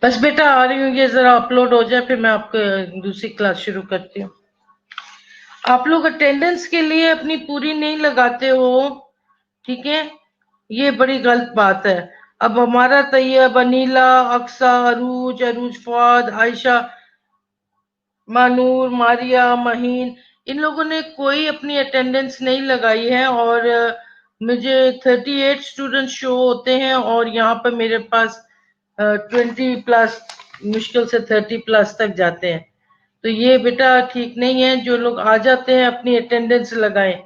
बस बेटा आ रही हूँ, ये जरा अपलोड हो जाए फिर मैं आपको दूसरी क्लास शुरू करती हूँ। आप लोग अटेंडेंस के लिए अपनी पूरी नहीं लगाते हो, ठीक है, ये बड़ी गलत बात है। अब हमारा तैयब, अनीला, अक्सा, अरूज, अरूज फवाद, आयशा, मानूर, मारिया, महीन, इन लोगों ने कोई अपनी अटेंडेंस नहीं लगाई है और मुझे 38 स्टूडेंट शो होते हैं और यहाँ पर मेरे पास 20+, मुश्किल से 30+ तक जाते हैं। तो ये बेटा ठीक नहीं है, जो लोग आ जाते हैं अपनी अटेंडेंस लगाएं।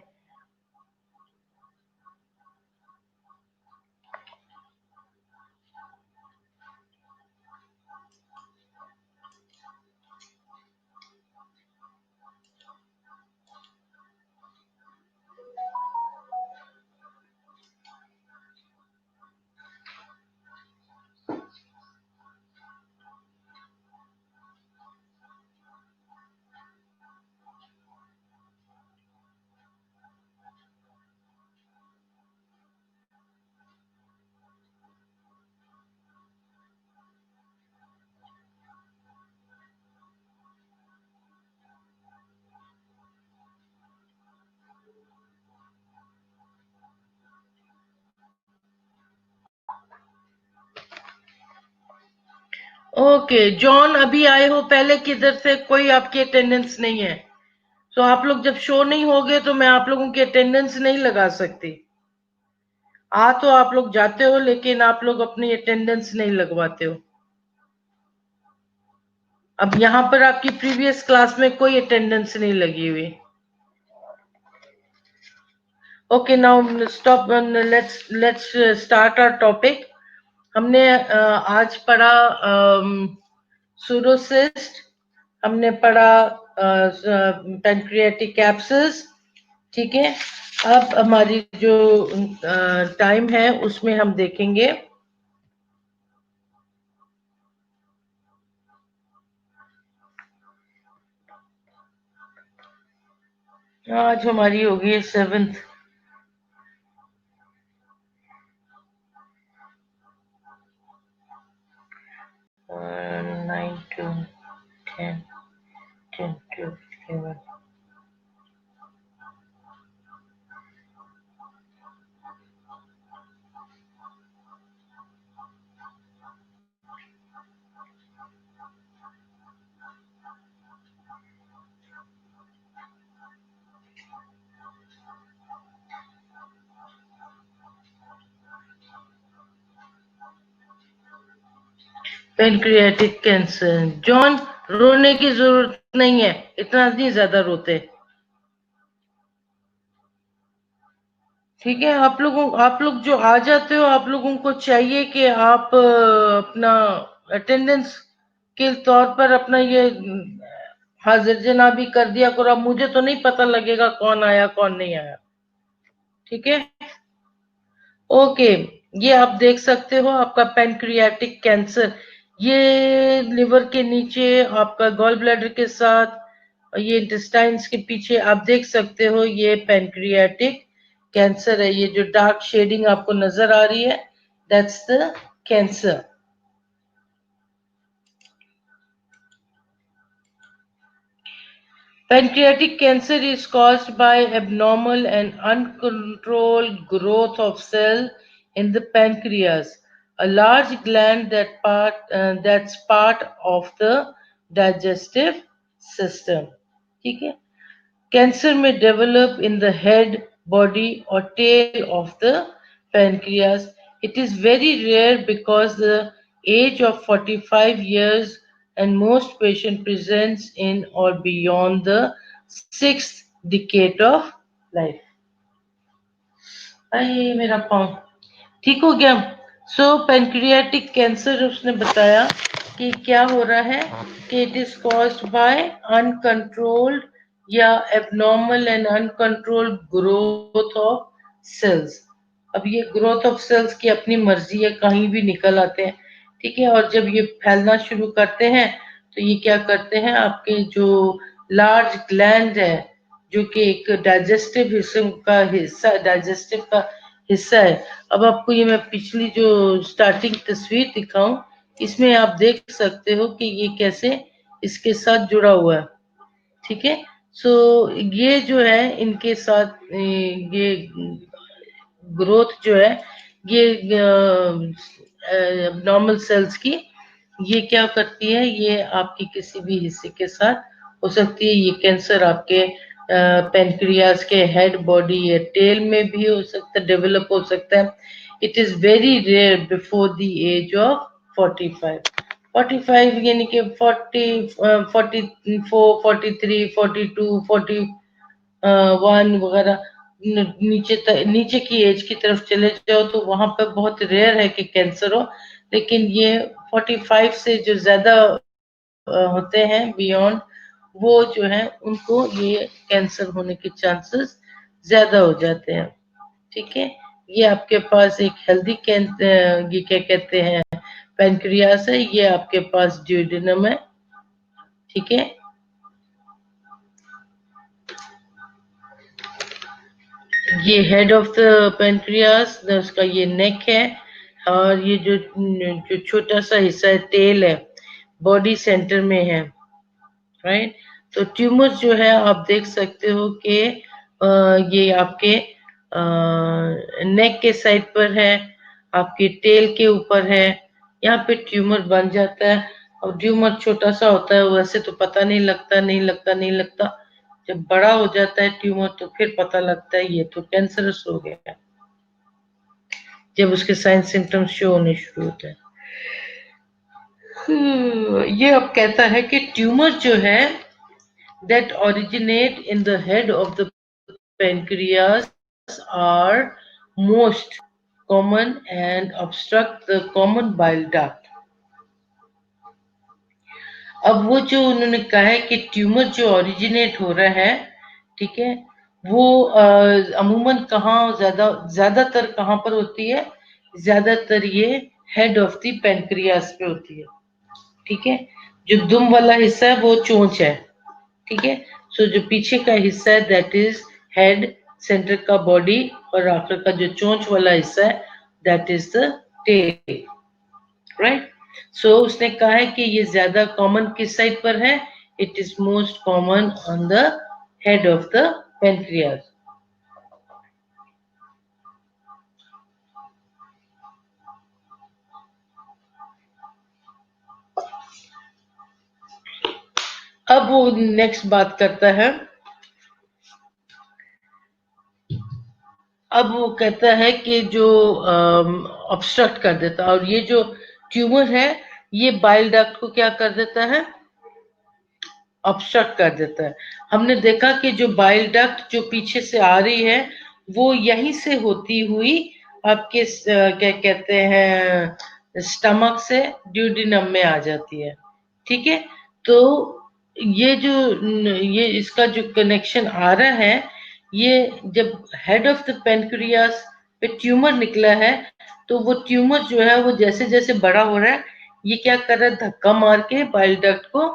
ओके जॉन, अभी आए हो, पहले किधर से? कोई आपकी अटेंडेंस नहीं है, तो आप लोग जब शो नहीं होगे तो मैं आप लोगों की अटेंडेंस नहीं लगा सकती। आ तो आप लोग जाते हो लेकिन आप लोग अपनी अटेंडेंस नहीं लगवाते हो। अब यहाँ पर आपकी प्रीवियस क्लास में कोई अटेंडेंस नहीं लगी हुई। Okay now stop, let's start our topic. हमने आज पढ़ा सूडोसिस्ट, हमने पढ़ा पैंक्रियाटिक कैप्सूल्स, ठीक है। अब हमारी जो टाइम है उसमें हम देखेंगे आज हमारी होगी 7th। 9 to 10, 10 to 11। Pancreatic cancer, John रोने की जरूरत नहीं है, इतना नहीं ज्यादा रोते, ठीक है। आप लोग जो आ जाते हो, आप लोगों को चाहिए कि आप अपना अटेंडेंस के तौर पर अपना ये हाजिर जनाबी कर दिया करो। अब मुझे तो नहीं पता लगेगा कौन आया कौन नहीं आया, ठीक है। ओके, ये आप देख सकते हो आपका पैनक्रियाटिक कैंसर, ये लिवर के नीचे आपका गॉल ब्लैडर के साथ, ये इंटेस्टाइन्स के पीछे आप देख सकते हो, ये पैनक्रियाटिक कैंसर है। ये जो डार्क शेडिंग आपको नजर आ रही है, that's the cancer. Pancreatic cancer is caused by abnormal and uncontrolled growth of cells in the pancreas, a large gland that's part of the digestive system. ठीक है? Cancer may develop in the head, body, or tail of the pancreas. It is very rare because the age of 45 years and most patient presents in or beyond the 6th decade of life. अरे मेरा पाँव ठीक हो गया। सो pancreatic cancer उसने बताया कि क्या हो रहा है कि it is caused by uncontrolled या abnormal and uncontrolled growth of cells. अब ये ग्रोथ ऑफ सेल्स की अपनी मर्जी है, कहीं भी निकल आते हैं, ठीक है। और जब ये फैलना शुरू करते हैं तो ये क्या करते हैं, आपके जो लार्ज ग्लैंड है, जो कि एक डाइजेस्टिव का हिस्सा है। अब आपको ये मैं पिछली जो स्टार्टिंग तस्वीर दिखाऊं, इसमें आप देख सकते हो कि ये कैसे इसके साथ जुड़ा हुआ है, ठीक है। सो ये जो है इनके साथ ये ग्रोथ जो है, ये नॉर्मल सेल्स की, ये क्या करती है, ये आपकी किसी भी हिस्से के साथ हो सकती है। ये कैंसर आपके पेनक्रियास के हेड, बॉडी या टेल में भी हो सकता है, डेवलप हो सकता है। It is very rare before the age of 45। 45 यानी कि 40, 44, 43, 42, 41 वगैरह, नीचे की एज की तरफ चले जाओ तो वहां पर बहुत रेयर है कि कैंसर हो। लेकिन ये 45 से जो ज्यादा होते हैं बियॉन्ड, वो जो है उनको ये कैंसर होने के चांसेस ज्यादा हो जाते हैं, ठीक है। ये आपके पास एक हेल्दी कैंसर, ये क्या कहते हैं, पेनक्रियास है, ये आपके पास ड्यूडेनम है, ठीक है। ये हेड ऑफ द पेनक्रियास, उसका ये नेक है। और ये जो जो छोटा सा हिस्सा है, टेल है, बॉडी सेंटर में है, राइट। तो ट्यूमर जो है आप देख सकते हो कि ये आपके नेक के साइड पर है, आपके टेल के ऊपर है, यहाँ पे ट्यूमर बन जाता है। और ट्यूमर छोटा सा होता है, वैसे तो पता नहीं लगता, नहीं लगता। जब बड़ा हो जाता है ट्यूमर तो फिर पता लगता है ये तो कैंसरस हो गया है, जब उसके साइन सिम्टम्स शो होने शुरू होते हैं। ये अब कहता है कि ट्यूमर जो है that originate in the head of the pancreas are most common and obstruct the common bile duct। अब वो जो उन्होंने कहा है कि ट्यूमर जो ओरिजिनेट हो रहा है, ठीक है, वो अमूमन कहाँ ज्यादातर कहाँ पर होती है, ज्यादातर ये हेड ऑफ द पेनक्रियास पे होती है, ठीक है। जो दुम वाला हिस्सा है वो चोंच है, ठीक है। सो जो पीछे का हिस्सा है दैट इज हेड, सेंटर का बॉडी, और आखिर का जो चोंच वाला हिस्सा है that is the tail, right. So उसने कहा है कि ये ज्यादा कॉमन किस साइड पर है, it is most common on the head of the pancreas. अब वो नेक्स्ट बात करता है, अब वो कहता है कि जो ऑब्स्ट्रक्ट कर देता है, और ये जो ट्यूमर है ये बाइल डक्ट को क्या कर देता है, ऑब्स्ट्रक्ट कर देता है। हमने देखा कि जो बाइल डक्ट जो पीछे से आ रही है वो यहीं से होती हुई आपके क्या कहते हैं, स्टमक से ड्यूडिनम में आ जाती है, ठीक है। तो ये जो ये इसका जो कनेक्शन आ रहा है, ये जब हेड ऑफ द पेनक्रियास पे ट्यूमर निकला है, तो वो ट्यूमर जो है वो जैसे जैसे बड़ा हो रहा है, ये क्या कर रहा है, धक्का मार के बाइल डक्ट को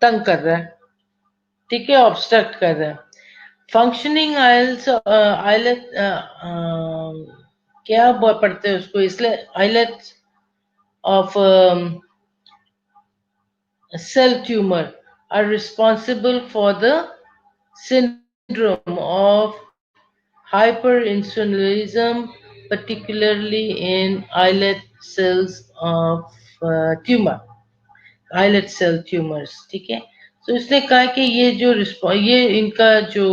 तंग कर रहा है, ठीक है, ऑब्स्ट्रक्ट कर रहा है। फंक्शनिंग आइल्स आइलेट, क्या पढ़ते हैं उसको, इसलिए islet of cell tumor are responsible for the syndrome of hyperinsulinism, particularly in islet cells of tumor, islet cell tumors, ठीक है। तो इसने कहा कि ये जो ये इनका जो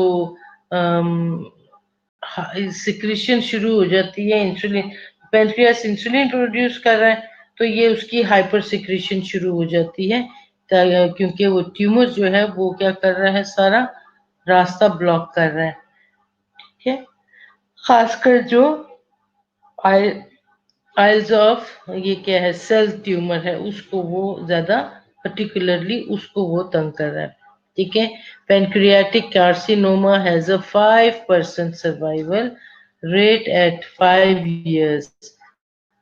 सिक्रीशन शुरू हो जाती है, इंसुलिन, पेनक्रियास इंसुलिन प्रोड्यूस कर रहा है, तो ये उसकी हाइपर सिक्रीशन शुरू हो जाती है, क्योंकि वो ट्यूमर जो है वो क्या कर रहा है, सारा रास्ता ब्लॉक कर रहा है, ठीक है। खासकर जो आइल्स ऑफ ये क्या है, सेल ट्यूमर है, उसको वो ज्यादा पर्टिकुलरली उसको वो तंग कर रहा है। ठीक है। Pancreatic carcinoma has a 5% survival rate at 5 years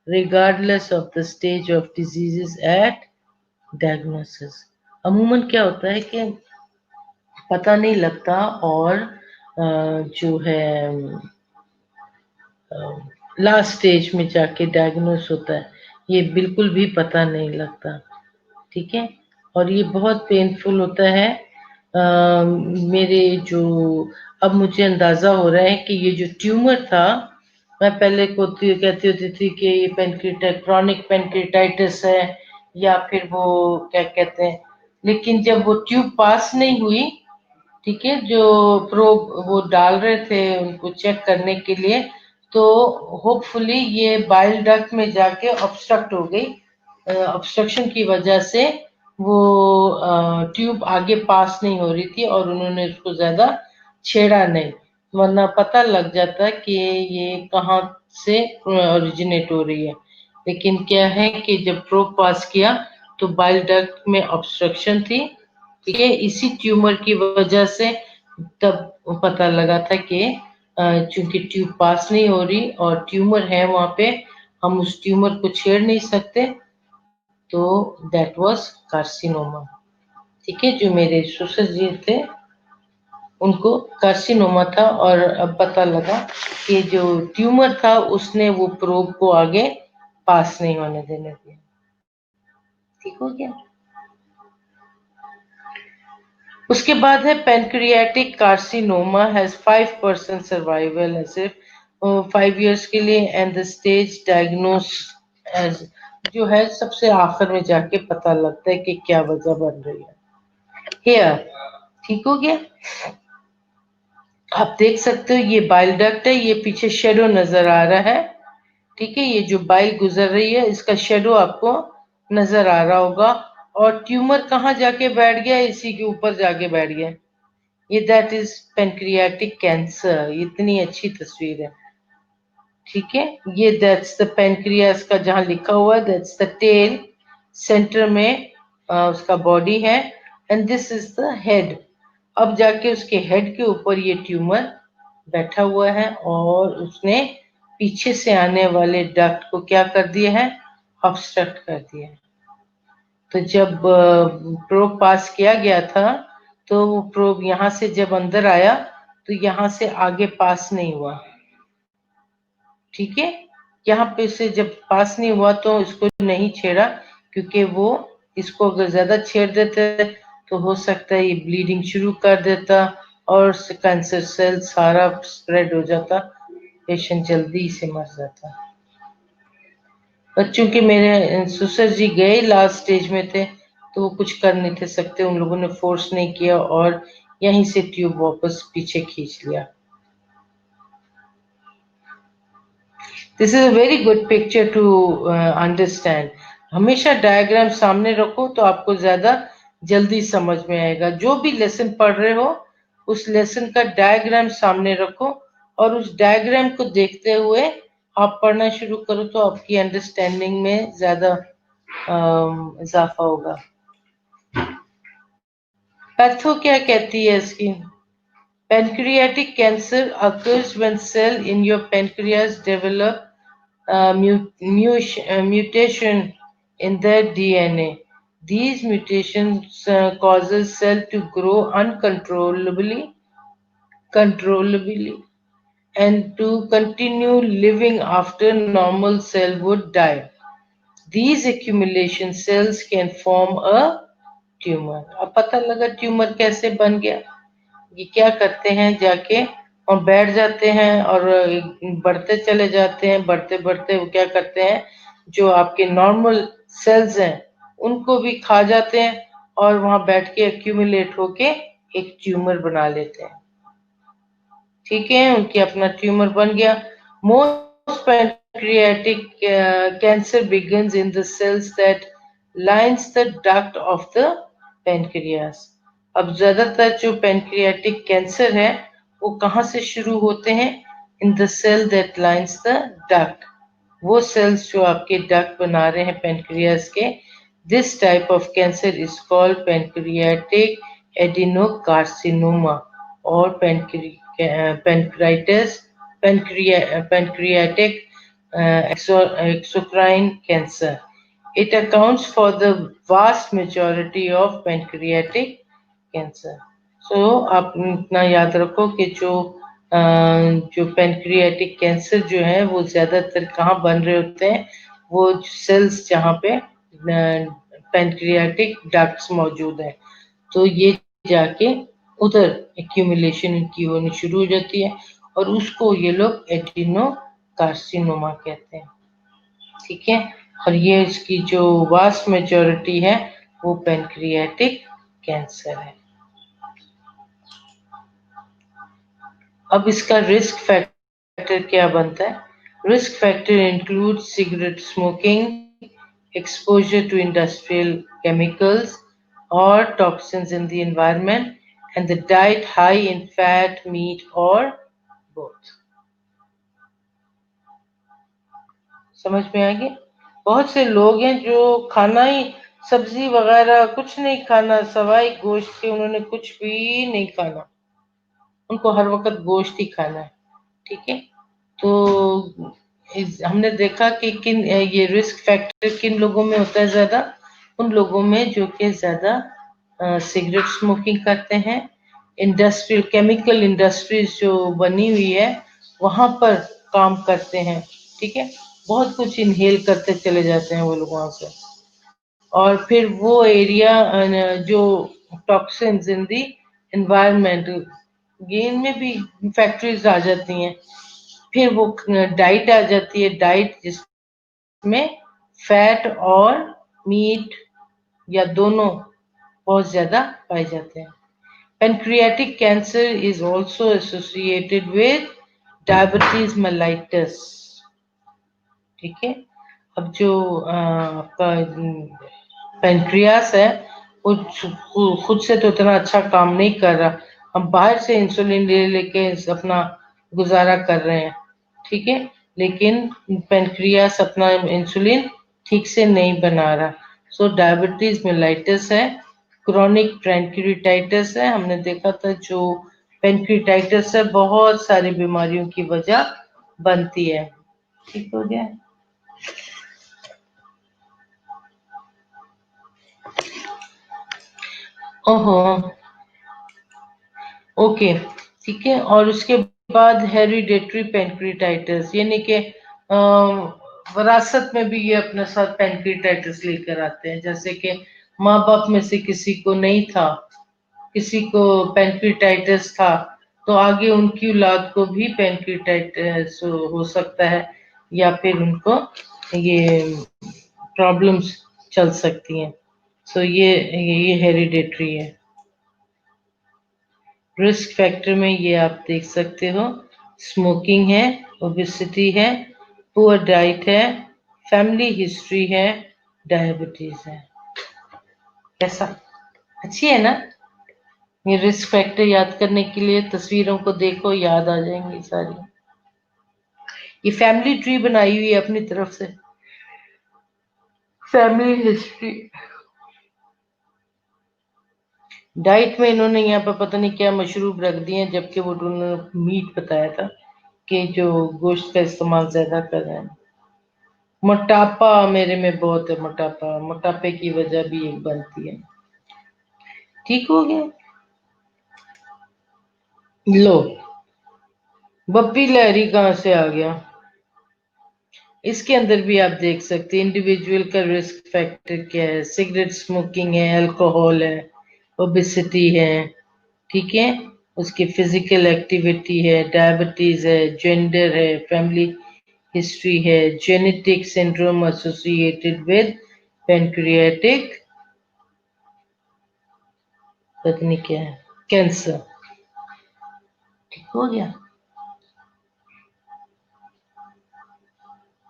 regardless of the stage of diseases at diagnosis। अमूमन क्या होता है कि पता नहीं लगता, और जो है लास्ट स्टेज में जाके डायग्नोस होता है, ये बिल्कुल भी पता नहीं लगता। ठीक है। और ये बहुत पेनफुल होता है। मेरे जो अब मुझे अंदाजा हो रहा है कि ये जो ट्यूमर था, मैं पहले को कहती होती थी कि ये पेनक्रिटाइट क्रॉनिक पेनक्रिटाइटिस है, या फिर वो क्या कहते हैं, लेकिन जब वो ट्यूब पास नहीं हुई, ठीक है, जो प्रोब वो डाल रहे थे उनको चेक करने के लिए, तो होपफुली ये बाइल डक्ट में जाके ऑब्स्ट्रक्ट हो गई। ऑब्स्ट्रक्शन की वजह से वो ट्यूब आगे पास नहीं हो रही थी, और उन्होंने उसको ज्यादा छेड़ा नहीं, वरना पता लग जाता कि ये कहाँ से ओरिजिनेट हो रही है। लेकिन क्या है कि जब प्रोब पास किया तो बाइल डक्ट में ऑब्स्ट्रक्शन थी। ठीक है। इसी ट्यूमर की वजह से तब पता लगा था कि चूंकि ट्यूब पास नहीं हो रही और ट्यूमर है वहां पे, हम उस ट्यूमर को छेड़ नहीं सकते, तो दैट वाज कार्सिनोमा। ठीक है। जो मेरे ससुर जी थे उनको कार्सिनोमा था, और अब पता लगा कि जो ट्यूमर था उसने वो प्रोब को आगे पास नहीं होने देने दिया। ठीक हो गया। उसके बाद है पेनक्रियाटिक कार्सिनोमा हैज 5% सर्वाइवल है, सिर्फ 5 years के लिए, and the stage diagnose as जो है सबसे आखिर में जाके पता लगता है कि क्या वजह बन रही है। हेयर। ठीक हो गया। आप देख सकते हो ये बाइल डक्ट है, ये पीछे शेडो नजर आ रहा है। ठीक है। ये जो बाइल गुजर रही है इसका शेडो आपको नजर आ रहा होगा, और ट्यूमर कहाँ जाके बैठ गया, इसी के ऊपर जाके बैठ गया। ये दैट इज पेनक्रियाटिक कैंसर। इतनी अच्छी तस्वीर है। ठीक है। ये दैट्स द पेनक्रियास का जहां लिखा हुआ है, दैट्स द टेल, सेंटर में उसका बॉडी है, and this is the head. अब जाके उसके हेड के ऊपर ये ट्यूमर बैठा हुआ है, और उसने पीछे से आने वाले डक्ट को क्या कर दिया है, ऑब्स्ट्रक्ट कर दिया है। तो जब प्रोब पास किया गया था, तो वो प्रोब यहाँ से जब अंदर आया तो यहाँ से आगे पास नहीं हुआ। ठीक है। यहाँ पे से जब पास नहीं हुआ तो इसको नहीं छेड़ा, क्योंकि वो इसको अगर ज्यादा छेड़ देते तो हो सकता है ये ब्लीडिंग शुरू कर देता, और कैंसर सेल सारा स्प्रेड हो जाता, पेशेंट जल्दी से मर जाता। पर चूंकि मेरे ससुर जी गए लास्ट स्टेज में थे, तो वो कुछ कर नहीं थे सकते, उन लोगों ने फोर्स नहीं किया और यहीं से ट्यूब वापस पीछे खींच लिया। This is a very good picture to understand. हमेशा डायग्राम सामने रखो तो आपको ज्यादा जल्दी समझ में आएगा। जो भी लेसन पढ़ रहे हो उस लेसन का डायग्राम सामने रखो, और उस डायग्राम को देखते हुए आप पढ़ना शुरू करो, तो आपकी अंडरस्टैंडिंग में ज्यादा इजाफा होगा। पैथो क्या कहती है इसकी? Pancreatic cancer occurs when cell in your pancreas develop mutation in their DNA. These mutations causes cell to grow controllably, and to continue living after normal cell would die. These accumulation cells can form a tumor। अब पता लगा tumour कैसे बन गया। ये क्या करते हैं, जाके और बैठ जाते हैं और बढ़ते चले जाते हैं, बढ़ते बढ़ते वो क्या करते हैं, जो आपके नॉर्मल सेल्स हैं उनको भी खा जाते हैं, और वहां बैठ के एक्यूमुलेट होके एक ट्यूमर बना लेते हैं। ठीक है। उनके अपना ट्यूमर बन गया। Most pancreatic cancer begins in the cells that lines the duct of the pancreas. अब ज्यादातर जो पेनक्रियाटिक कैंसर है वो कहाँ से शुरू होते हैं? In the cell that lines the duct. वो सेल्स जो आपके डक्ट बना रहे हैं पेनक्रियास के, this type of cancer is called pancreatic adenocarcinoma और pancreatitis pancreatic exocrine cancer. It accounts for the vast majority of pancreatic cancer. So आप इतना याद रखो कि जो पेनक्रियाटिक कैंसर जो है वो ज्यादातर कहाँ बन रहे होते हैं, वो सेल्स जहाँ पे पेनक्रियाटिक डक्ट्स मौजूद है, तो ये जाके उधर एक्यूमुलेशन इनकी होनी शुरू हो जाती है और उसको ये लोग एडिनो कार्सिनोमा कहते हैं। ठीक है, और ये इसकी जो वास्ट मेजॉरिटी है वो पेनक्रियाटिक कैंसर है। अब इसका रिस्क फैक्टर क्या बनता है? Risk factor include cigarette smoking, exposure to industrial chemicals or toxins in the environment, and the diet high in fat, meat, or both. समझ में आ गया? बहुत से लोग हैं जो खाना ही सब्जी वगैरह कुछ नहीं खाना, सवाई गोश्त के उन्होंने कुछ भी नहीं खाना, उनको हर वक्त गोश्त ही खाना है। ठीक है, तो हमने देखा कि किन ये रिस्क फैक्टर किन लोगों में होता है ज्यादा, उन लोगों में जो कि ज्यादा सिगरेट स्मोकिंग करते हैं, इंडस्ट्रियल केमिकल इंडस्ट्रीज जो बनी हुई है वहां पर काम करते हैं। ठीक है, बहुत कुछ इनहेल करते चले जाते हैं वो लोग वहां से, और फिर वो एरिया जो टॉक्सिन्स इन दी एनवायरमेंट, ये इनमें भी फैक्ट्रीज आ जाती हैं। फिर वो डाइट आ जाती है, डाइट जिसमें फैट और मीट या दोनों बहुत ज्यादा पाए जाते हैं। Pancreatic cancer is also associated with diabetes mellitus. ठीक है, अब जो आपका पेनक्रियास है वो खुद से तो इतना अच्छा काम नहीं कर रहा, हम बाहर से इंसुलिन ले लेके अपना गुजारा कर रहे हैं। ठीक है, लेकिन पेनक्रियास अपना इंसुलिन ठीक से नहीं बना रहा, सो डायबिटीज मेलाइटिस है, क्रोनिक पेनक्रियाटाइटिस है। हमने देखा था जो पेनक्रियाटाइटिस है बहुत सारी बीमारियों की वजह बनती है। ठीक हो गया? ओहो, ओके, ठीक है। और उसके बाद हेरिडेटरी पेनक्रियाटाइटिस, यानी कि विरासत में भी ये अपने साथ पेनक्रियाटाइटिस लेकर आते हैं, जैसे कि माँ बाप में से किसी को नहीं था, किसी को पेनक्रियाटाइटिस था, तो आगे उनकी औलाद को भी पेनक्रियाटाइटिस हो सकता है, या फिर उनको ये प्रॉब्लम्स चल सकती हैं। सो ये हेरिडेटरी है। रिस्क फैक्टर में ये आप देख सकते हो, स्मोकिंग है, ओबेसिटी है, पुअर डाइट है, फैमिली हिस्ट्री है, डायबिटीज है। कैसा, अच्छी है ना? ये रिस्क फैक्टर याद करने के लिए तस्वीरों को देखो, याद आ जाएंगी सारी। ये फैमिली ट्री बनाई हुई है अपनी तरफ से, फैमिली हिस्ट्री। डाइट में इन्होंने यहाँ पर पता नहीं क्या मशरूब रख दिए हैं, जबकि वो उन्होंने मीट बताया था कि जो गोश्त का इस्तेमाल ज्यादा कर रहे हैं। मोटापा मेरे में बहुत है, मोटापा, मोटापे की वजह भी एक बनती है। ठीक हो गया? लो, बप्पी लहरी कहाँ से आ गया? इसके अंदर भी आप देख सकते हैं इंडिविजुअल का रिस्क फैक्टर क्या है। सिगरेट स्मोकिंग है, अल्कोहल है, ओबेसिटी है, ठीक है, उसकी फिजिकल एक्टिविटी है, डायबिटीज है, जेंडर है, फैमिली हिस्ट्री है, genetic syndrome associated with pancreatic, पता नहीं क्या है, कैंसर। ठीक हो गया?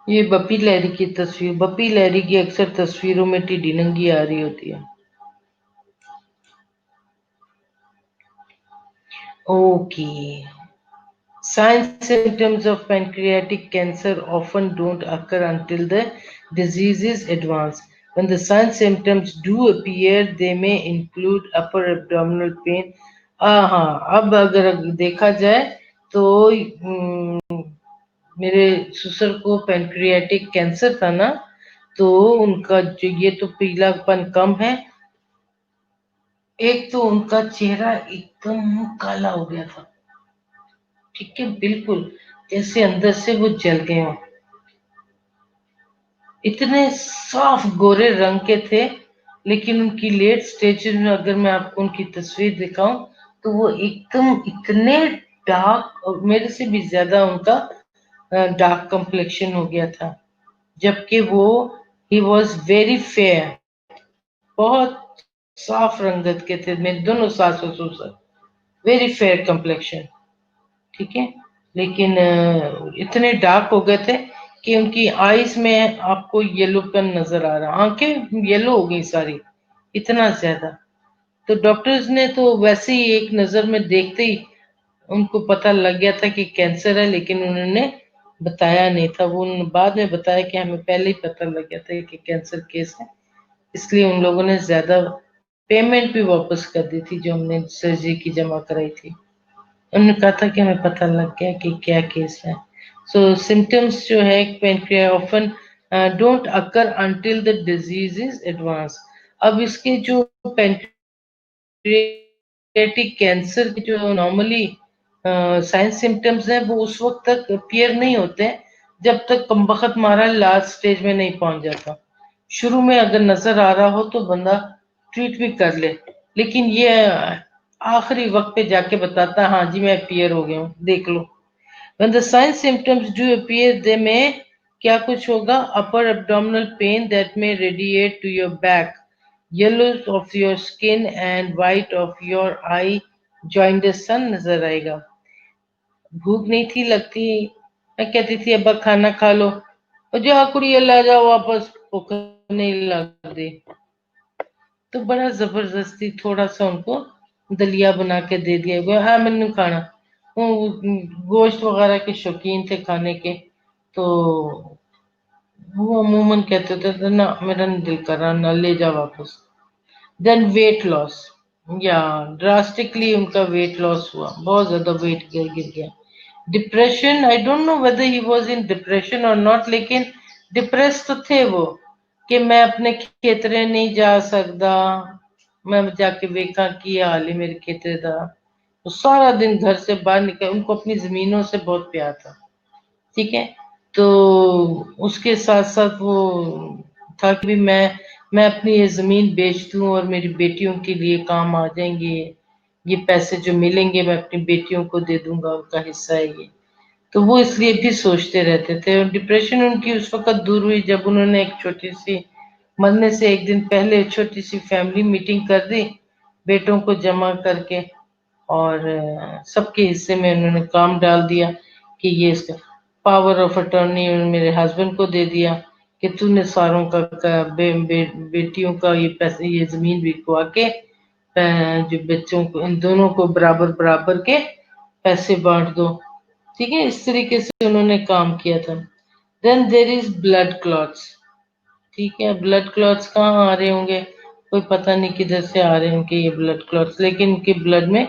ये बप्पी लहरी की तस्वीर, बप्पी लहरी की अक्सर तस्वीरों में टिड्डी नंगी आ रही होती है। Okay, Signs symptoms of pancreatic cancer often don't occur until the disease is advanced. When the signs symptoms do appear, they may include upper abdominal pain. हाँ, अब अगर देखा जाए तो मेरे ससुर को पैंक्रियाटिक कैंसर था ना, तो उनका जो ये तो पीलापन कम है, एक तो उनका चेहरा एकदम काला हो गया था। ठीक है, बिल्कुल जैसे अंदर से वो जल गए हों। इतने साफ गोरे रंग के थे, लेकिन उनकी लेट स्टेज में अगर मैं आपको उनकी तस्वीर दिखाऊं तो वो एकदम इतने डार्क, और मेरे से भी ज्यादा उनका डार्क कंप्लेक्शन हो गया था, जबकि वो ही वॉज वेरी फेयर, बहुत साफ रंगत के थे मेरे दोनों सास ससुर, वेरी फेयर कंप्लेक्शन। ठीक है, लेकिन इतने डार्क हो गए थे कि उनकी आईज में आपको येलोपन नजर आ रहा, आंखें येलो हो गई सारी, इतना ज्यादा। तो डॉक्टर्स ने तो वैसे ही एक नजर में देखते ही उनको पता लग गया था कि कैंसर है, लेकिन उन्होंने बताया नहीं था। वो उन्होंने बाद में बताया कि हमें पहले ही पता लग गया था कि कैंसर केस है, इसलिए उन लोगों ने ज्यादा पेमेंट भी वापस कर दी थी जो हमने सर्जरी की जमा कराई थी। उन्होंने कहा था कि हमें पता लग गया कि क्या केस है। सो सिम्टम्स जो है pancreas often don't occur until the disease is advance. अब इसके जो पैंक्रियाटिक कैंसर के जो नॉर्मली साइंस सिम्टम्स हैं वो उस वक्त तक अपीयर नहीं होते हैं जब तक कमबख्त मारा लास्ट स्टेज में नहीं पहुंच जाता। शुरू में अगर नजर आ रहा हो तो बंदा ट्रीट भी कर ले, लेकिन ये आखिरी वक्त पे जाके बताता है हाँ जी मैं अपीयर हो गया हूँ, देख लो। When the sign symptoms do appear, they may क्या कुछ होगा, upper abdominal pain that may radiate to your back, yellow of your skin and white of your eye, jaundice सा नजर आएगा। भूख नहीं थी लगती, मैं कहती थी अब्बा खाना खा लो, और जो कुड़िया ला जाओ वापस, भूख नहीं लगती। तो बड़ा जबरदस्ती थोड़ा सा उनको दलिया बना के दे दिया गया, हाँ मैंने खाना। वो गोश्त वगैरह के शौकीन थे खाने के, तो वो अमूमन कहते थे ना मेरा नहीं दिल कर रहा, ना ले जा वापस। देन वेट लॉस, या ड्रास्टिकली उनका वेट लॉस हुआ, बहुत ज्यादा वेट गिर गिर गया। Depression, I don't know whether he was in depression और नॉट, लेकिन डिप्रेस तो थे वो कि मैं अपने खेतरे नहीं जा सकता। मैं जाके देखा कि ये हाल ही मेरे खेतरे था, तो सारा दिन घर से बाहर निकल, उनको अपनी जमीनों से बहुत प्यार था। ठीक है, तो उसके साथ साथ वो था कि भी मैं अपनी ये जमीन बेच दूं और मेरी बेटियों के लिए काम आ जाएंगे, ये पैसे जो मिलेंगे मैं अपनी बेटियों को दे दूंगा, उनका हिस्सा है ये। तो वो इसलिए भी सोचते रहते थे, और डिप्रेशन उनकी उस वक्त दूर हुई जब उन्होंने एक छोटी सी, मरने से एक दिन पहले छोटी सी फैमिली मीटिंग कर दी, बेटों को जमा करके, और सबके हिस्से में उन्होंने काम डाल दिया कि ये इसका पावर ऑफ अटॉर्नी मेरे हस्बैंड को दे दिया कि तूने सारों का बेटियों का ये पैसे, ये जमीन बिकवा के जो बच्चों को, इन दोनों को बराबर बराबर के पैसे बांट दो। ठीक है, इस तरीके से उन्होंने काम किया था। Then there is blood clots. ठीक है, ब्लड क्लॉट्स कहाँ आ रहे होंगे, कोई पता नहीं किधर से आ रहे होंगे ये ब्लड क्लॉट्स, लेकिन इनके ब्लड में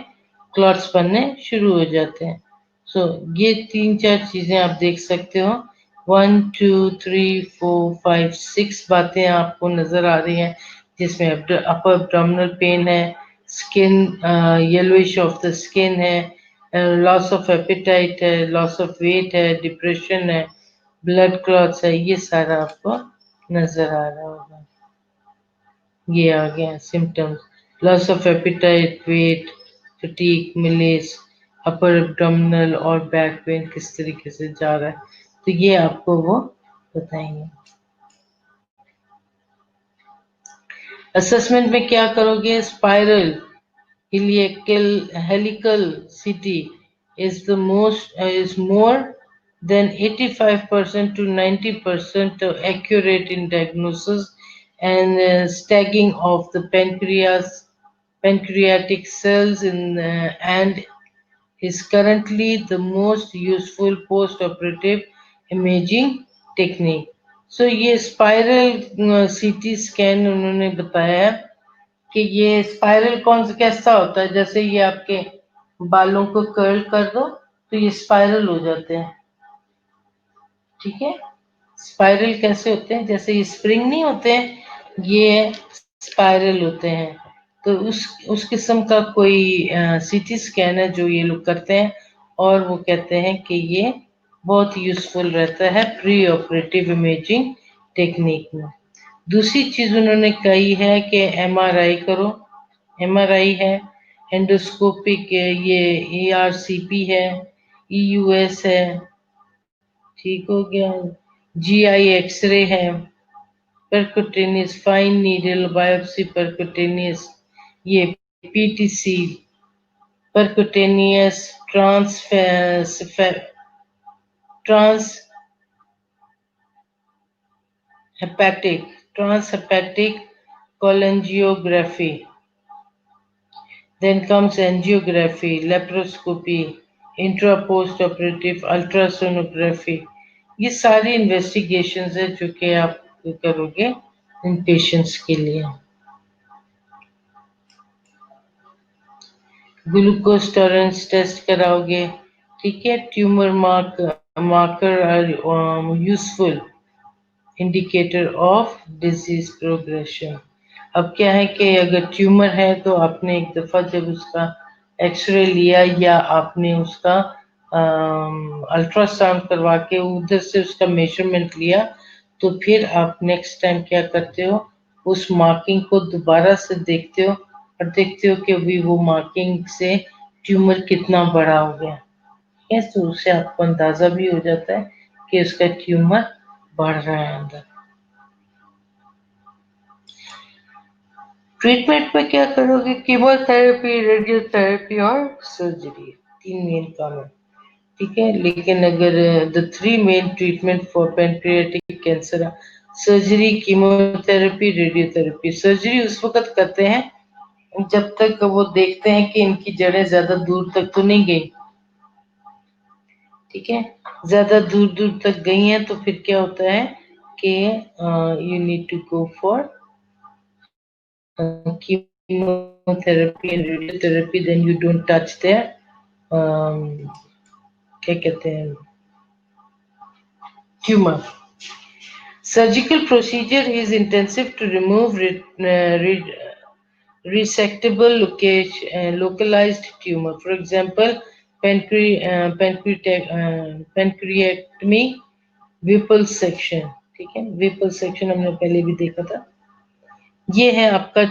क्लॉट्स बनने शुरू हो जाते हैं। सो ये तीन चार चीजें आप देख सकते हो, 1 2 3 4 5 6 बातें आपको नजर आ रही हैं, जिसमें अपर एब्डोमिनल पेन है, skin yellowish of the skin है, लॉस ऑफ एपिटाइट है, लॉस ऑफ वेट है, डिप्रेशन है, ब्लड क्लॉट्स है, ये सारा आपको नजर आ रहा होगा। ये आ गया symptoms, loss of appetite, weight, fatigue, malaise, upper abdominal और बैक पेन किस तरीके से जा रहा है, तो ये आपको वो बताएंगे। असेसमेंट में क्या करोगे, spiral helical city is the most is more than 85% to 90% accurate in diagnosis and staging of the pancreatic cells in and is currently the most useful post-operative imaging technique. So ये spiral CT scan उन्होंने बताया कि ये spiral कौन सा कैसा होता है, जैसे ये आपके बालों को कर्ल कर दो तो ये स्पाइरल हो जाते हैं, ठीक है। स्पाइरल कैसे होते हैं, जैसे ये स्प्रिंग नहीं होते हैं, ये स्पाइरल होते हैं। तो उस किस्म का कोई सीटी स्कैन है जो ये लोग करते हैं, और वो कहते हैं कि ये बहुत यूजफुल रहता है प्री ऑपरेटिव इमेजिंग टेक्निक में। दूसरी चीज उन्होंने कही है कि एमआरआई करो। एमआरआई है, एंडोस्कोपिक, ये एआरसीपी है, ईयूएस है, ठीक हो गया, जीआई एक्सरे है, percutaneous fine needle biopsy, percutaneous ये PTC, percutaneous transhepatic cholangiography. Then comes angiography, laparoscopy, intra-post-operative ultrasonography. ये सारी इन्वेस्टिगेशंस है जो कि आप करोगे इन पेशेंट्स के लिए। ग्लूकोज टॉलरेंस टेस्ट कराओगे, ठीक है। Tumour marker are useful indicator of disease progression. अब क्या है कि अगर ट्यूमर है तो आपने एक दफ़ा जब उसका एक्सरे लिया या आपने उसका अल्ट्रासाउंड करवा के उधर से उसका मेजरमेंट लिया, तो फिर आप नेक्स्ट टाइम क्या करते हो, उस मार्किंग को दोबारा से देखते हो और देखते हो कि अभी वो मार्किंग से ट्यूमर कितना बड़ा हो गया है। तो उससे आपको अंदाजा भी हो जाता है कि उसका ट्यूमर बढ़ रहा है अंदर। ट्रीटमेंट में क्या करोगे, कीमोथेरेपी, रेडियोथेरेपी और सर्जरी, 3 मेन काम है, ठीक है। लेकिन अगर the 3 main treatment for pancreatic cancer, surgery, chemotherapy, radiotherapy. Surgery उस वक्त करते हैं जब तक वो देखते हैं कि इनकी जड़ें ज्यादा दूर तक तो नहीं गई, ठीक है। ज्यादा दूर दूर तक गई हैं तो फिर क्या होता है कि you need to go for chemotherapy and radiotherapy, then you don't touch their क्या कहते हैं tumour. Surgical procedure is intensive to remove resectable localized tumor, for example pancreatectomy, Whipple section, ठीक है। विपल सेक्शन हमने पहले भी देखा था। ये है आपका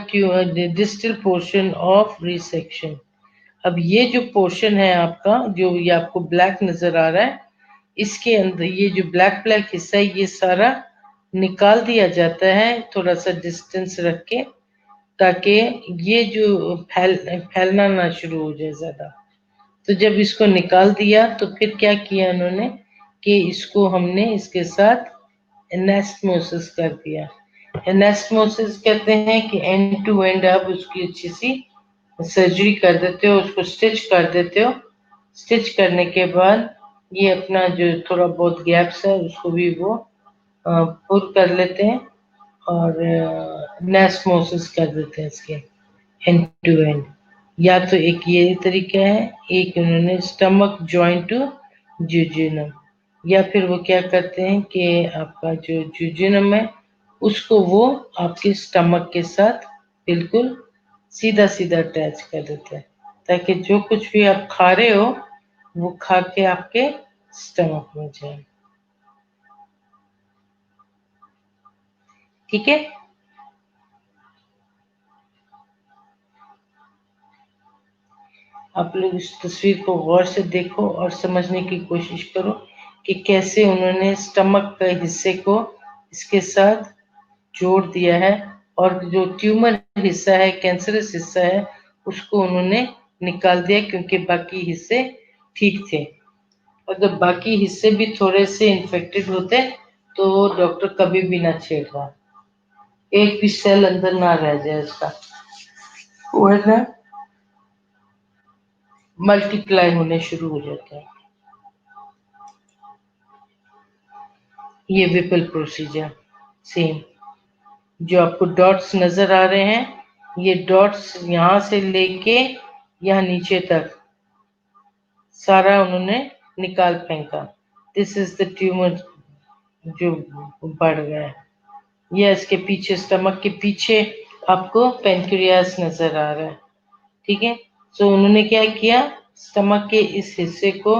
डिस्टल पोर्शन ऑफ रिसेक्शन। अब ये जो पोर्शन है आपका, जो ये आपको ब्लैक नजर आ रहा है, इसके अंदर ये जो ब्लैक ब्लैक हिस्सा है ये सारा निकाल दिया जाता है थोड़ा सा डिस्टेंस रख के, ताकि ये जो फैलना ना शुरू हो जाए ज्यादा। तो जब इसको निकाल दिया तो फिर क्या किया उन्होंने कि इसको हमने इसके साथ एनास्टमोसिस कर दिया। एनास्टमोसिस कहते हैं कि एंड टू एंड आप उसकी अच्छी सी सर्जरी कर देते हो, उसको स्टिच कर देते हो। स्टिच करने के बाद ये अपना जो थोड़ा बहुत गैप्स है उसको भी वो पुर कर लेते हैं और एनास्टमोसिस कर देते हैं इसके एंड टू एंड। या तो एक ये तरीका है, एक उन्होंने स्टमक जॉइंट टू जुजिनम, या फिर वो क्या करते हैं कि आपका जो जुजिनम है उसको वो आपके स्टमक के साथ बिल्कुल सीधा सीधा अटैच कर देते हैं, ताकि जो कुछ भी आप खा रहे हो वो खा के आपके स्टमक में जाए, ठीक है। आप लोग इस तस्वीर को गौर से देखो और समझने की कोशिश करो कि कैसे उन्होंने स्टमक के हिस्से को इसके साथ जोड़ दिया है, और जो ट्यूमर हिस्सा है, कैंसरस हिस्सा है, उसको उन्होंने निकाल दिया क्योंकि बाकी हिस्से ठीक थे। अगर बाकी हिस्से भी थोड़े से इन्फेक्टेड होते तो डॉक्टर कभी भी ना छेड़ता, एक भी सेल अंदर ना रह जाए इसका, वरना मल्टीप्लाई होने शुरू हो जाता है। ये विपल प्रोसीजर सेम, जो आपको डॉट्स नजर आ रहे हैं, ये डॉट्स यहाँ से लेके यहाँ नीचे तक सारा उन्होंने निकाल फेंका। दिस इज द ट्यूमर जो बढ़ गया है। ये इसके पीछे, स्टमक के पीछे आपको पेनक्रियास नजर आ रहा है, ठीक है। सो उन्होंने क्या किया, स्टमक के इस हिस्से को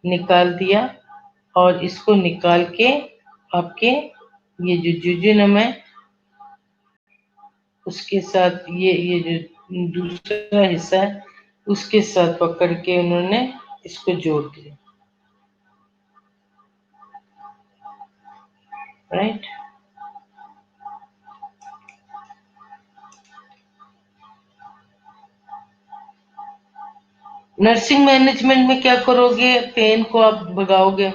निकाल दिया और इसको निकाल के आपके ये जो जुजुनम है उसके साथ ये जो दूसरा हिस्सा है उसके साथ पकड़ के उन्होंने इसको जोड़ दिया, राइट। नर्सिंग मैनेजमेंट में क्या करोगे, पेन को आप भगाओगे,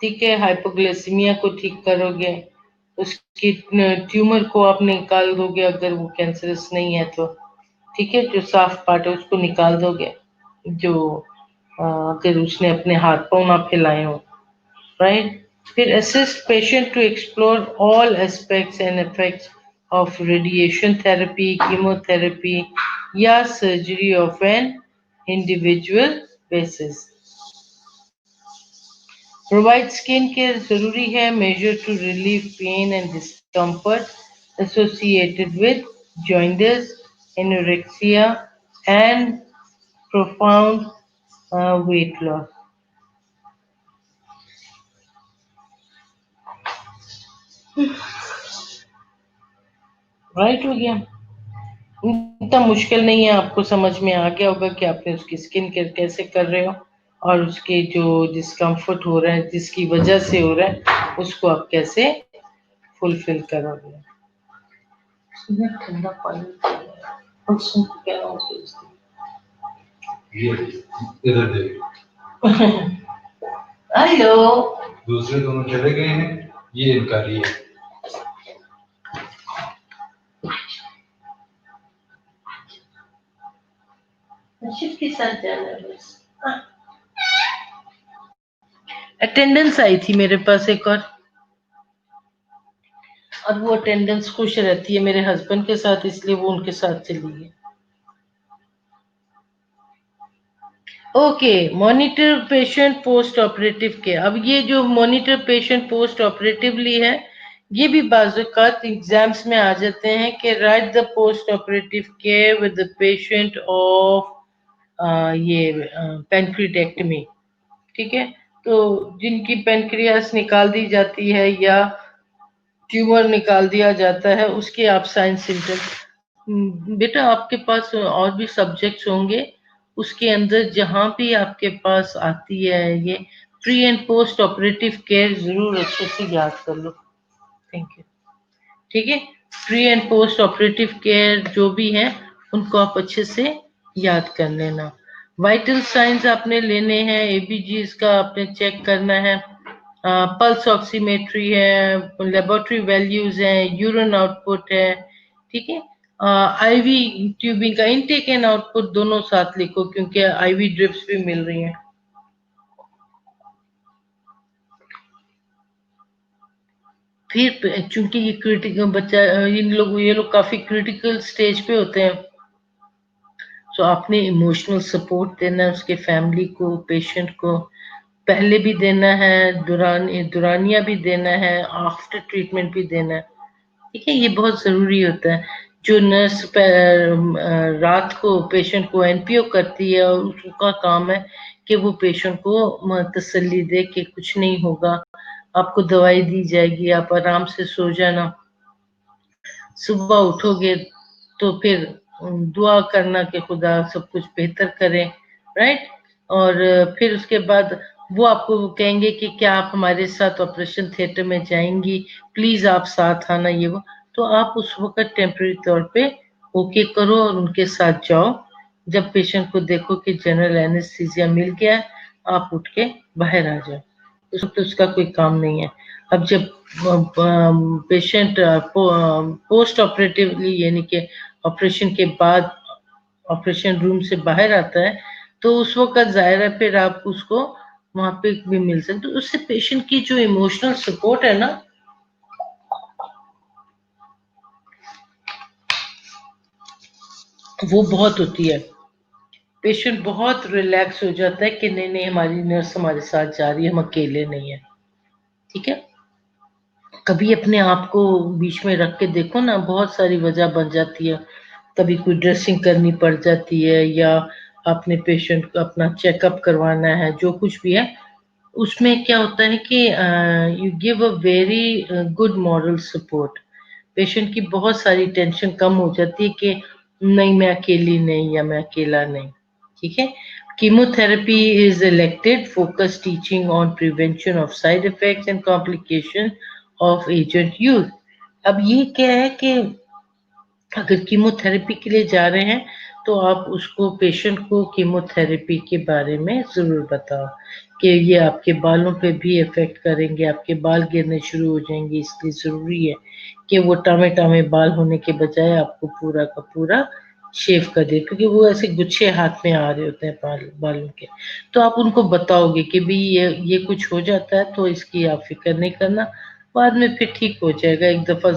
ठीक है, हाइपोग्लाइसीमिया को ठीक करोगे, उसकी ट्यूमर को आप निकाल दोगे अगर वो कैंसरस नहीं है तो, ठीक है, जो साफ पार्ट है उसको निकाल दोगे, जो अगर उसने अपने हाथ पांव ना फैलाए हो, राइट। फिर assist patient to explore all aspects and effects of radiation therapy, chemotherapy या surgery of an individual basis. Provide skin care जरूरी है, measure to relieve pain and discomfort associated with jaundice, anorexia and profound weight loss. Right हो गया, इतना मुश्किल नहीं है, आपको समझ में आ गया होगा कि आपने उसकी स्किन केयर कैसे कर रहे हो और उसके जो डिस्कम्फर्ट हो रहा है जिसकी वजह से हो रहा है उसको आप कैसे फुलफिल करोगे। ठंडा पानी ये इधर देखो। हेलो, दूसरे दोनों चले गए हैं, ये इनका लिए शिव के साथ जाना है बस। अटेंडेंस आई थी मेरे पास एक और वो अटेंडेंस खुश रहती है मेरे हस्बैंड के साथ, इसलिए वो उनके साथ चली गई। Okay, monitor patient post operative care. अब ये जो मॉनिटर पेशेंट पोस्ट ऑपरेटिवली है, ये भी बाज़ात एग्जाम्स में आ जाते हैं कि right the post operative care with the patient of ये पेनक्रिटेक्टमी, ठीक है। तो जिनकी पेनक्रियास निकाल दी जाती है या ट्यूमर निकाल दिया जाता है, उसके आप साइंस सिम्टम, बेटा आपके पास और भी सब्जेक्ट्स होंगे, उसके अंदर जहां भी आपके पास आती है ये pre and post operative care जरूर अच्छे से याद कर लो। थैंक यू, ठीक है। Pre and post operative care जो भी है उनको आप अच्छे से याद कर लेना। वाइटल साइंस आपने लेने हैं, एबीजीज का आपने चेक करना है, पल्स ऑक्सीमेट्री है, लेबोरेटरी वैल्यूज है, यूरिन आउटपुट है, ठीक है। आईवी ट्यूबिंग का इनटेक एंड आउटपुट दोनों साथ लिखो क्योंकि आईवी ड्रिप्स भी मिल रही हैं। फिर चूंकि ये क्रिटिकल बच्चा, ये लोग काफी क्रिटिकल स्टेज पे होते हैं, तो आपने इमोशनल सपोर्ट देना है उसके फैमिली को, पेशेंट को, पहले भी देना है, दुरानिया भी देना है, आफ्टर ट्रीटमेंट भी देना है, ठीक है। ये बहुत जरूरी होता है। जो नर्स रात को पेशेंट को एनपीओ करती है और उसका काम है कि वो पेशेंट को तसल्ली दे कि कुछ नहीं होगा, आपको दवाई दी जाएगी, आप आराम से सो जाना, सुबह उठोगे तो फिर दुआ करना कि खुदा सब कुछ बेहतर करे, राइट। और फिर उसके बाद वो आपको कहेंगे कि क्या आप हमारे साथ ऑपरेशन थिएटर में जाएंगी, प्लीज आप साथ आना, ये वो, तो आप उस वक्त टेम्परेरी तौर पे ओके करो और उनके साथ जाओ। जब पेशेंट को देखो कि जनरल एनेस्थीसिया मिल गया है, आप उठ के बाहर आ जाओ, तो उसका कोई काम नहीं है। अब जब पेशेंट पोस्ट ऑपरेटिवली यानी कि ऑपरेशन के बाद ऑपरेशन रूम से बाहर आता है, तो उस वक़्त ज़ाहिर है फिर आप उसको वहाँ पे भी मिल सकते हो। उससे पेशेंट की जो इमोशनल सपोर्ट है ना, वो बहुत होती है। पेशेंट बहुत रिलैक्स हो जाता है कि नहीं-नहीं हमारी नर्स हमारे साथ जा रही है, हम अकेले नहीं हैं। ठीक है? कभी अपने आप को बीच में रख के देखो ना, बहुत सारी वजह बन जाती है। कभी कोई ड्रेसिंग करनी पड़ जाती है या अपने पेशेंट को अपना चेकअप करवाना है, जो कुछ भी है, उसमें क्या होता है कि you give a very good moral support. Patient की बहुत सारी टेंशन कम हो जाती है कि नहीं मैं अकेली नहीं या मैं अकेला नहीं। ठीक है? Chemotherapy is elected focus teaching on prevention of side effects and complication of agent use. अब ये क्या है कि अगर कीमोथेरेपी के लिए जा रहे हैं तो आप उसको पेशेंट को कीमोथेरेपी के बारे में ज़रूर बताओ कि ये आपके बालों पे भी इफ़ेक्ट करेंगे, आपके बाल गिरने शुरू हो जाएँगे, इसलिए ज़रूरी है कि वो टामे-टामे बाल होने के बजाय आपको पूरा का पूरा शेव कर दें, क्योंकि वो ऐसे गुच्छे हाथ में आ रहे होते हैं बालों के। तो आप उनको बताओगे कि भई ये कुछ हो जाता है तो इसकी आप फ़िक्र नहीं करना, बाद में फिर ठीक हो जाएगा, एक दफ़ा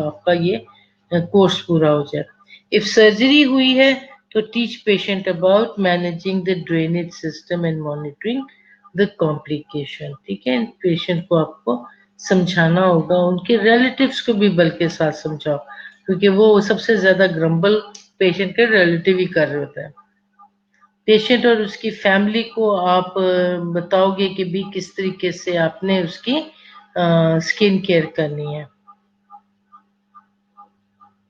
आपका ये कोर्स पूरा हो जाए। इफ सर्जरी हुई है तो teach patient about managing the drainage system and monitoring the complication. ठीक है? पेशेंट को आपको समझाना होगा, उनके रिलेटिव्स को भी बल्कि साथ समझाओ, क्योंकि वो सबसे ज़्यादा ग्रम्बल पेशेंट के रिलेटिव ही कर रहे होते हैं। पेशेंट और उसकी फैमिली को आप बताओगे कि भी किस तरीके से आपने उसकी स्किन केयर करनी है।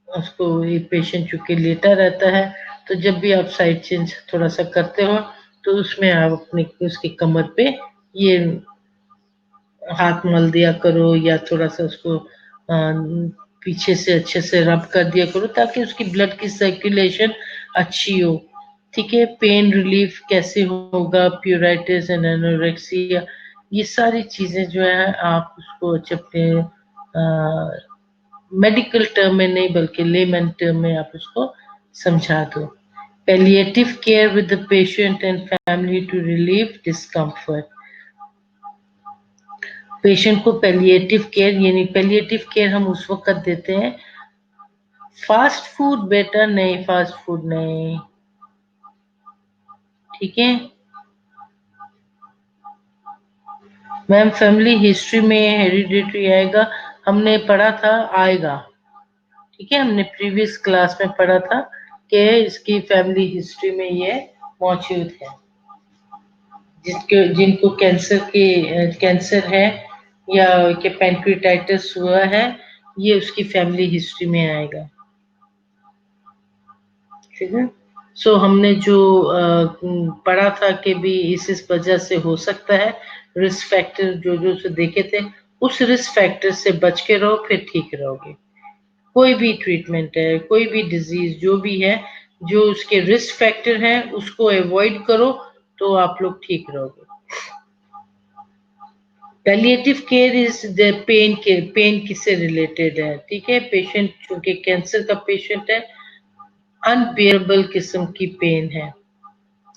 उसको ये पेशेंट चूँकि लेटा रहता है, तो जब भी आप साइड चेंज थोड़ा-सा करते हो, तो उसमें आप अपनी उसकी कमर पे ये हाथ मल दिया करो या थोड़ा-सा उसको पीछे से अच्छे से रब कर दिया करो ताकि उसकी ब्लड की सर्कुलेशन अच्छी हो। ठीक है? पेन रिलीफ कैसे होगा, प्यूराइटिस एंड एनोरेक्सिया, ये सारी चीज़ें जो है आप उसको अपने मेडिकल टर्म में नहीं बल्कि लेमैन टर्म में आप उसको समझा दो। Palliative care with the patient and family to relieve discomfort. Patient को पैलिएटिव केयर, यानी पैलिएटिव केयर हम उस वक़्त देते हैं, फास्ट फूड बेटर नहीं, फास्ट फूड नहीं, ठीक है? मैम फैमिली हिस्ट्री में हेरिडिटरी आएगा, हमने पढ़ा था आएगा, ठीक है? हमने प्रीवियस क्लास में पढ़ा था कि इसकी फैमिली हिस्ट्री में ये मौजूद है। जिनको कैंसर है या कि पैंक्रियाटाइटिस हुआ है, ये उसकी फैमिली हिस्ट्री में आएगा। ठीक है? सो हमने जो पढ़ा था कि भी इस वजह से हो सकता है, रिस्क फैक्टर जो से देखे थे, उस रिस्क फैक्टर से बच के रहो फिर ठीक रहोगे। कोई भी ट्रीटमेंट है, कोई भी डिजीज जो भी है, जो उसके रिस्क फैक्टर हैं उसको अवॉइड करो तो आप लोग ठीक रहोगे। Palliative care is the pain care, pain किससे रिलेटेड है, ठीक है? पेशेंट चूंकि कैंसर का पेशेंट है, अनबियरेबल किस्म की पेन है,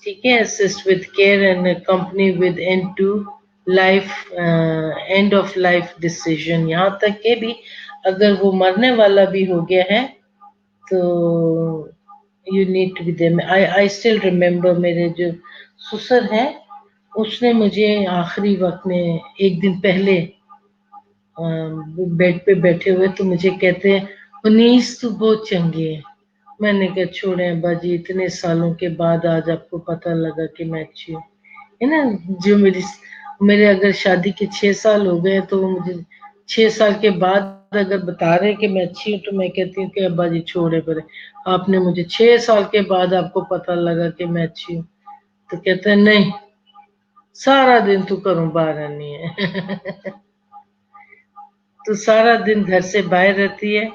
ठीक है? Assist with care and company with end of life decision, यहाँ तक के भी अगर वो मरने वाला भी हो गया है तो you need to be there. I still remember मेरे जो ससुर हैं, उसने मुझे आखिरी वक्त में एक दिन पहले बेड पे बैठे हुए तो मुझे कहते हैं, उनीस तू बहुत चंगी है। मैंने कहा छोड़े अब्बा जी, इतने सालों के बाद आज आपको पता लगा कि मैं अच्छी हूँ, है ना? जो मेरे अगर शादी के 6 साल हो गए तो वो मुझे 6 साल के बाद अगर बता रहे हैं कि मैं अच्छी हूँ तो मैं कहती हूँ कि अब्बा जी छोड़े परे, आपने मुझे 6 साल के बाद आपको पता लगा कि मैं अच्छी हूँ। तो कहते हैं नहीं, सारा दिन तू घरों बाहर रहनी है। तो सारा दिन घर से बाहर रहती है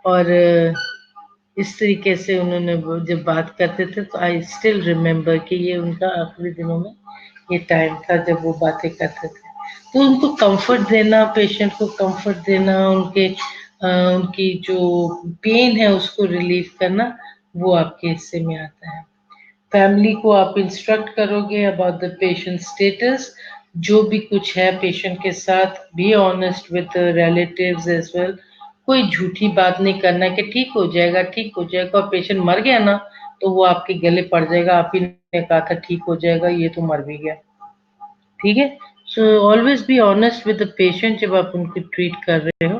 और इस तरीके से उन्होंने वो जब बात करते थे तो आई स्टिल रिमेम्बर कि ये उनका आखिरी दिनों में ये टाइम था जब वो बातें करते थे। तो उनको कंफर्ट देना, पेशेंट को कंफर्ट देना, उनकी जो पेन है उसको रिलीव करना, वो आपके हिस्से में आता है। फैमिली को आप इंस्ट्रक्ट करोगे अबाउट द पेशेंट स्टेटस, जो भी कुछ है पेशेंट के साथ, be honest with relatives as well. कोई झूठी बात नहीं करना कि ठीक हो जाएगा ठीक हो जाएगा, और पेशेंट मर गया ना तो वो आपके गले पड़ जाएगा, आप ही ने कहा था ठीक हो जाएगा, ये तो मर भी गया। ठीक है, so always be honest with the patient जब आप उनको ट्रीट कर रहे हो।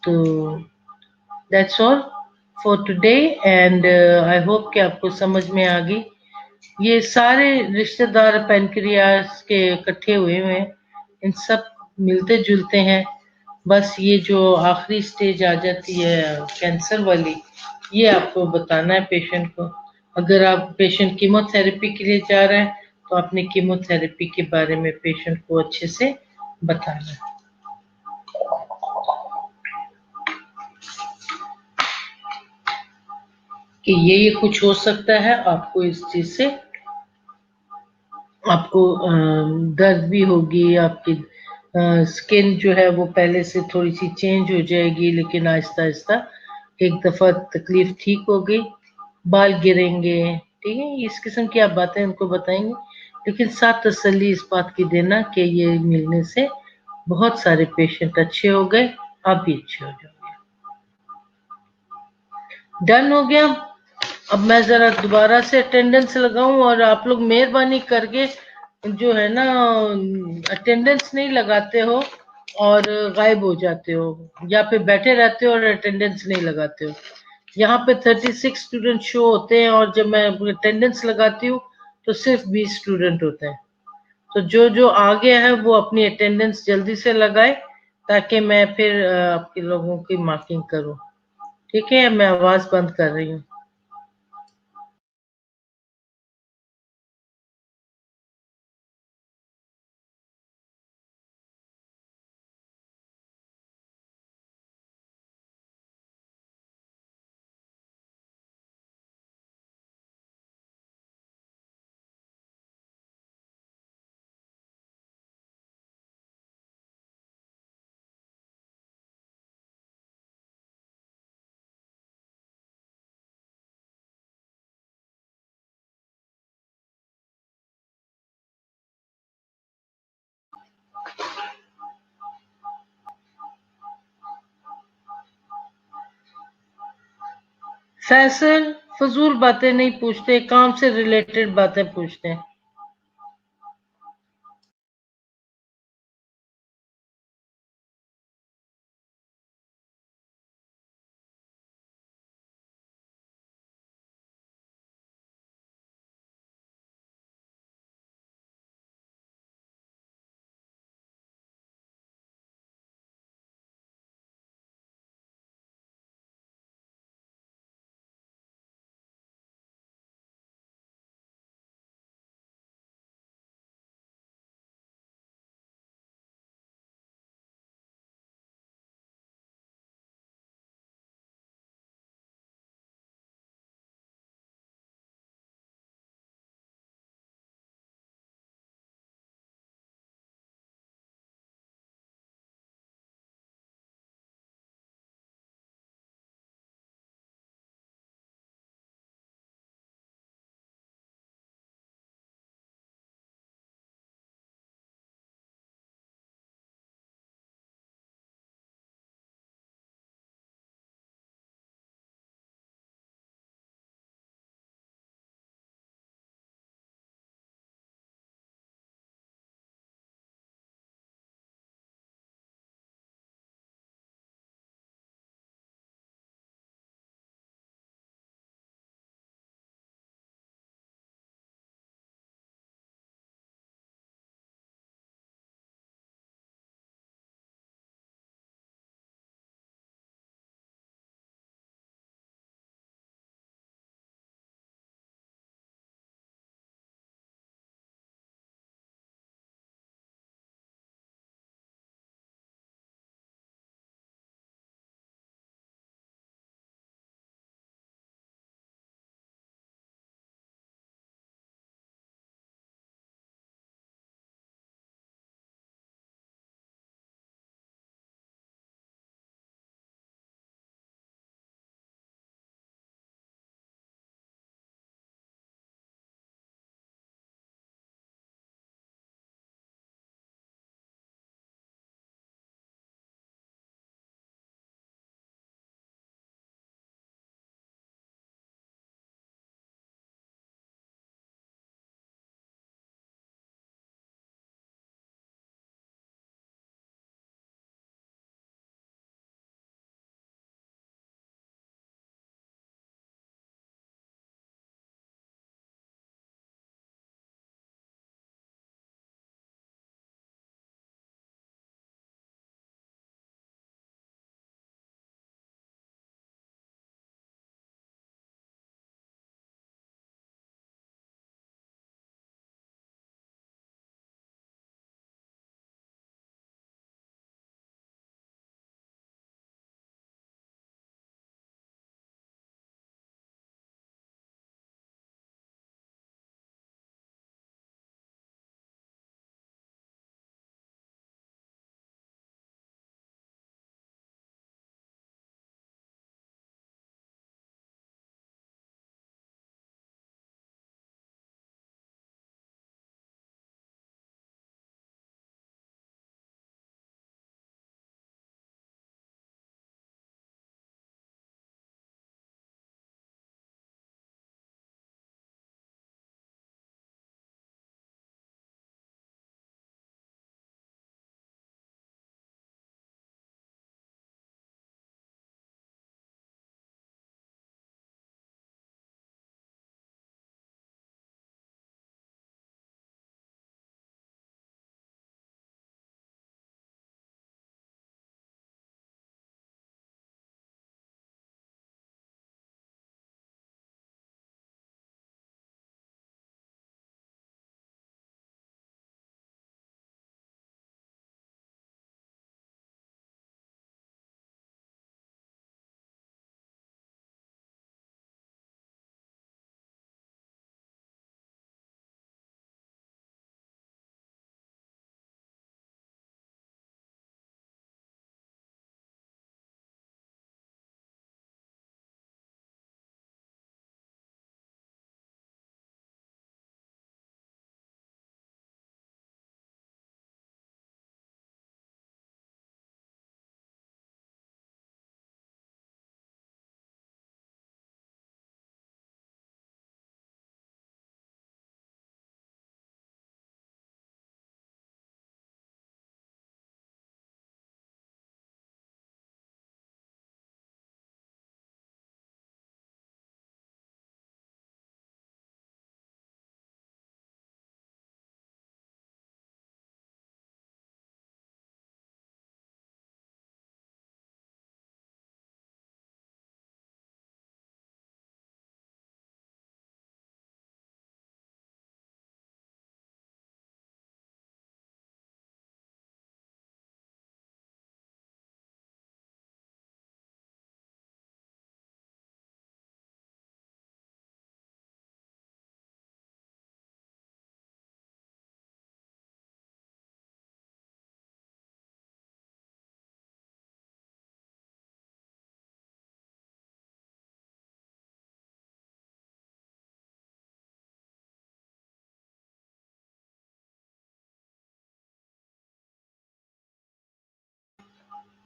तो that's all for today, and I hope कि आपको समझ में आ गई। ये सारे रिश्तेदार पेनक्रियास के इकट्ठे हुए हैं, इन सब मिलते जुलते हैं। बस ये जो आखिरी स्टेज आ जाती है कैंसर वाली, ये आपको बताना है पेशेंट को। अगर आप पेशेंट कीमोथेरेपी के लिए जा रहे हैं तो आपने कीमोथेरेपी के बारे में पेशेंट को अच्छे से बताना है। कि ये कुछ हो सकता है, आपको इस चीज से आपको दर्द भी होगी, आपकी स्किन जो है वो पहले से थोड़ी सी चेंज हो जाएगी, लेकिन आहिस्ता आहिस्ता एक दफा तकलीफ ठीक हो गई, बाल गिरेंगे। ठीक है, इस किस्म की आप बातें उनको बताएंगे, लेकिन साथ तसल्ली इस बात की देना कि ये मिलने से बहुत सारे पेशेंट अच्छे हो गए, आप भी अच्छे हो जाओगे। डन हो गया। अब मैं जरा दोबारा से अटेंडेंस लगाऊं, और आप लोग मेहरबानी करके जो है ना अटेंडेंस नहीं लगाते हो और गायब हो जाते हो, या फिर बैठे रहते हो और अटेंडेंस नहीं लगाते हो। यहाँ पे 36 स्टूडेंट शो होते हैं, और जब मैं अटेंडेंस लगाती हूँ तो सिर्फ 20 स्टूडेंट होते हैं। तो जो जो आ गया है वो अपनी अटेंडेंस जल्दी से लगाए, ताकि मैं फिर आपके लोगों की मार्किंग करूँ। ठीक है, मैं आवाज बंद कर रही हूँ। फैसल, फजूल बातें नहीं पूछते, काम से रिलेटेड बातें पूछते हैं।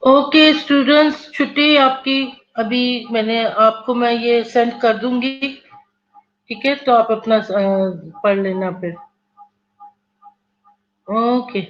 ओके स्टूडेंट्स, छुट्टी आपकी। अभी मैं ये सेंड कर दूंगी। ठीक है, तो आप अपना पढ़ लेना फिर। ओके।